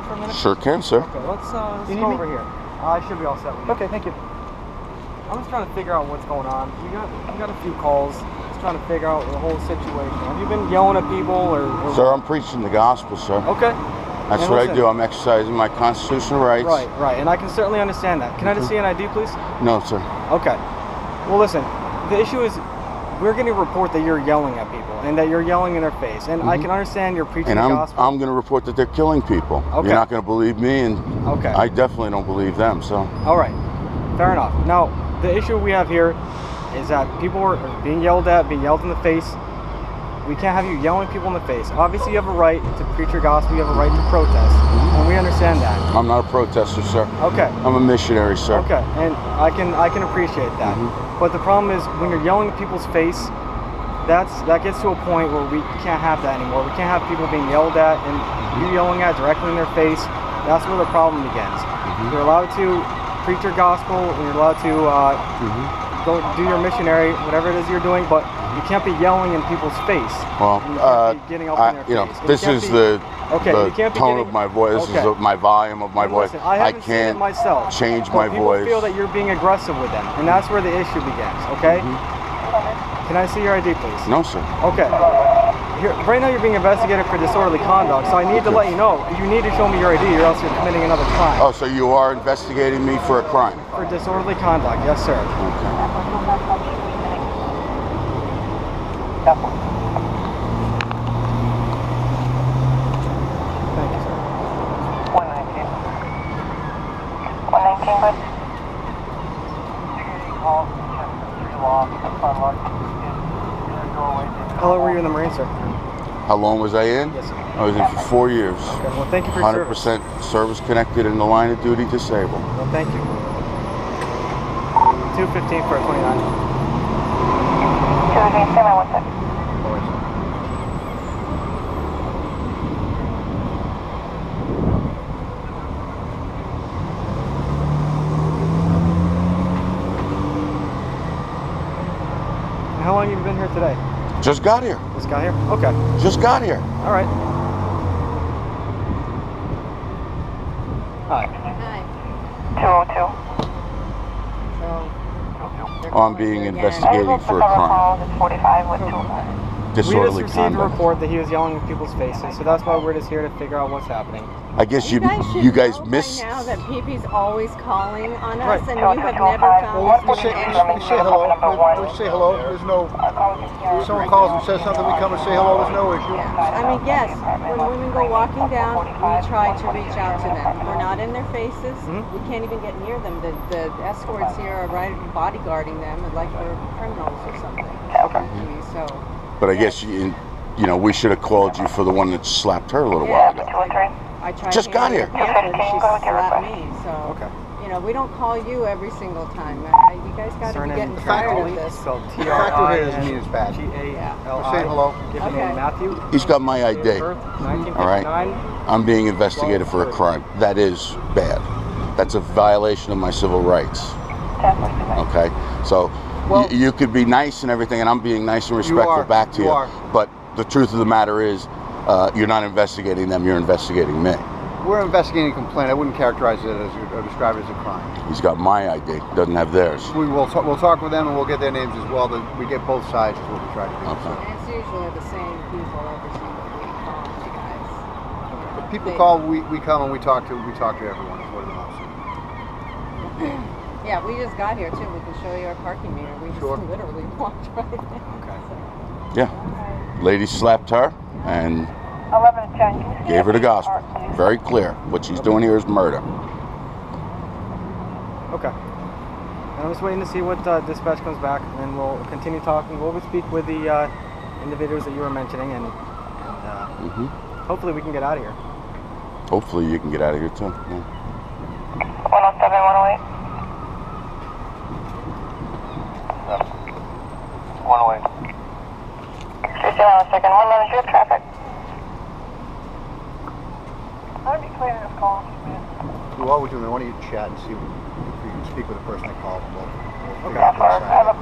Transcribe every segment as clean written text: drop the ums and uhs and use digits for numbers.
for a minute? Sure can, sir. Okay, let's go over here. I should be all set with you. Okay, thank you. I'm just trying to figure out what's going on. We got a few calls. Just trying to figure out the whole situation. Have you been yelling at people or Sir, I'm preaching the gospel, sir. Okay. That's what I do. I'm exercising my constitutional rights. Right. And I can certainly understand that. Can I just see an ID, please? No, sir. Okay. Well, listen. The issue is we're going to report that you're yelling at people and that you're yelling in their face. And I can understand you're preaching the gospel. I'm going to report that they're killing people. Okay. You're not going to believe me, and I definitely don't believe them. So. All right. Fair enough. Now, the issue we have here is that people are being yelled at, being yelled in the face. We can't have you yelling people in the face. Obviously, you have a right to preach your gospel. You have a right to protest, and we understand that. I'm not a protester, sir. Okay. I'm a missionary, sir. Okay, and I can appreciate that. But the problem is when you're yelling at people's face, that gets to a point where we can't have that anymore. We can't have people being yelled at and you yelling at directly in their face. That's where the problem begins. You're allowed to preach your gospel, and you're allowed to go do your missionary, whatever it is you're doing, but you can't be yelling in people's face. Well, getting up in their face. This is the tone of my voice. This is my volume of my voice. Listen, I can't change my voice. People feel that you're being aggressive with them, and that's where the issue begins. Okay? Can I see your ID, please? No, sir. Okay. Right now you're being investigated for disorderly conduct, so I need to let you know. You need to show me your ID, or else you're committing another crime. Oh, so you are investigating me for a crime? For disorderly conduct, yes, sir. Okay. Thank you, sir. 119. 119, good. How long were you in the Marine, sir? How long was I in? Yes, sir. I was in for 4 years. Okay, well, thank you for your 100% service connected in the line of duty disabled. Well, thank you. 215 for a 29. 215, I want that. How long have you been here today? Just got here. Just got here? Okay. Just got here. All right. Hi. Hi. 202. I'm being investigated for a crime. 45 with 200. Disorderly we just received conduct. a report that he was yelling in people's faces, so that's why we're just here to figure out what's happening. I guess you guys miss. By now that PP's always calling on us, Right. and you have never found We say hello. We say hello. There's no. If someone calls and says something, we come and say hello. There's no issue. I mean, yes, when women go walking down, we try to reach out to them. We're not in their faces. We can't even get near them. The escorts here are right bodyguarding them like we're criminals or something. Okay. So. But I guess you know, we should have called you for the one that slapped her a little while ago. I tried Just got here. to and she slapped me. So. Okay. You know, we don't call you every single time. You guys got to be getting Surname tired of this. spelled The fact of it is, me is bad. T-A-L-I. Say hello. Given name Matthew. He's got my ID. Date of birth, 1959. All right. I'm being investigated for a crime. That is bad. That's a violation of my civil rights. Okay. So you could be nice and everything, and I'm being nice and respectful back to you. But the truth of the matter is, you're not investigating them. You're investigating me. We're investigating a complaint. I wouldn't characterize it as or describe it as a crime. He's got my ID. Doesn't have theirs. We'll talk with them and we'll get their names as well. We get both sides is what we try to do. Okay. And it's usually the same people every single week calling you guys. If people call, we come and we talk to everyone. Is what it amounts to. Yeah, we just got here too. We can show you our parking meter. We just literally walked right in. Okay. Yeah. Lady slapped her and 1110. gave her the gospel. Very clear. What she's doing here is murder. Okay. I'm just waiting to see what dispatch comes back, and then we'll continue talking. We'll speak with the individuals that you were mentioning, and hopefully we can get out of here. Hopefully you can get out of here too. Yeah. 107, 108. 108. 3 second. 111, do you have traffic? I'd be clearing this call. While we're doing it, why don't you chat and see if you can speak with the person that called. Okay. I have a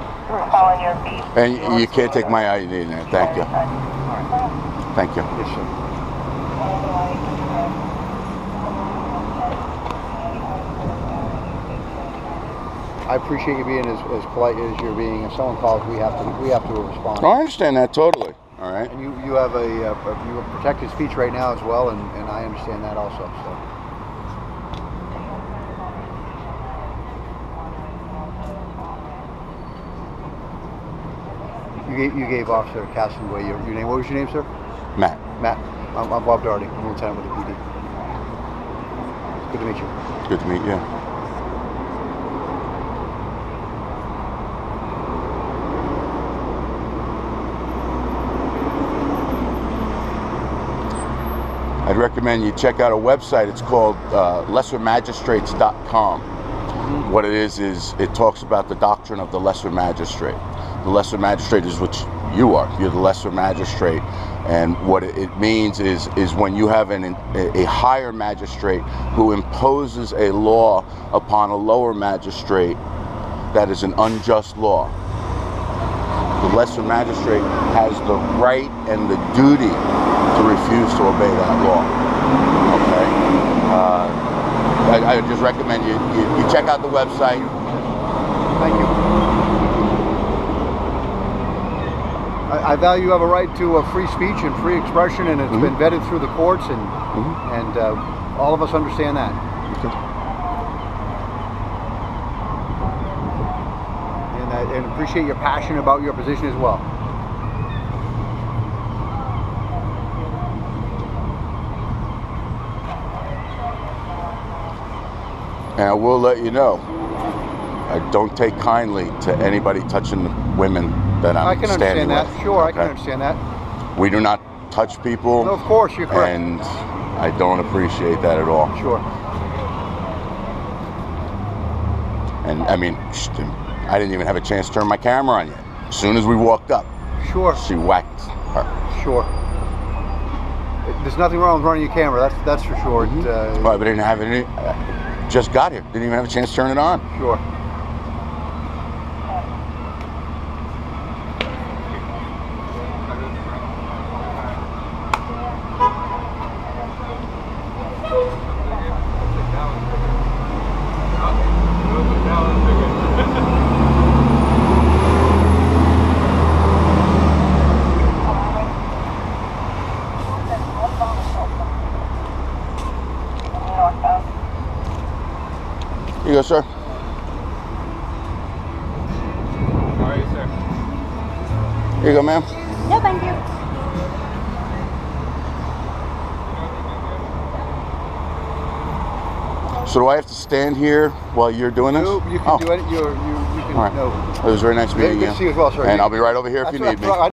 call on your beat. And you can't take my ID in there. Thank you. Thank you. Yes, sir. I appreciate you being as polite as you're being. If someone calls, we have to respond. Oh, I understand that totally. All right. And you have you protected speech right now as well, and I understand that also. So. You gave Officer Castaway your name. What was your name, sir? Matt. Matt. I'm Bob Darty. I'm a lieutenant with the PD. It's good to meet you. It's good to meet you. I'd recommend you check out a website. It's called lessermagistrates.com. What it is it talks about the doctrine of the lesser magistrate. The lesser magistrate is what you are. You're the lesser magistrate. And what it means is when you have a higher magistrate who imposes a law upon a lower magistrate that is an unjust law. The lesser magistrate has the right and the duty to refuse to obey that law. Okay? I just recommend you check out the website. Thank you. I value you have a right to free speech and free expression, and it's been vetted through the courts, and all of us understand that. Okay. And appreciate your passion about your position as well. And I will let you know, I don't take kindly to anybody touching the women that I'm standing with. I can understand that. Sure, I can understand that. We do not touch people. No, of course, you're correct. And I don't appreciate that at all. Sure. And I mean, I didn't even have a chance to turn my camera on yet. As soon as we walked up, sure, she whacked her. Sure. There's nothing wrong with running your camera. That's for sure. Well, but I didn't have any. Just got here. Didn't even have a chance to turn it on. Sure. Here you go, sir. How are you, sir? Here you go, ma'am. No, thank you. So do I have to stand here while you're doing this? No, you can do it. You can. All right. No. It was very nice meeting you. Good to see you as well, sir. And I'll be right over here if you need me.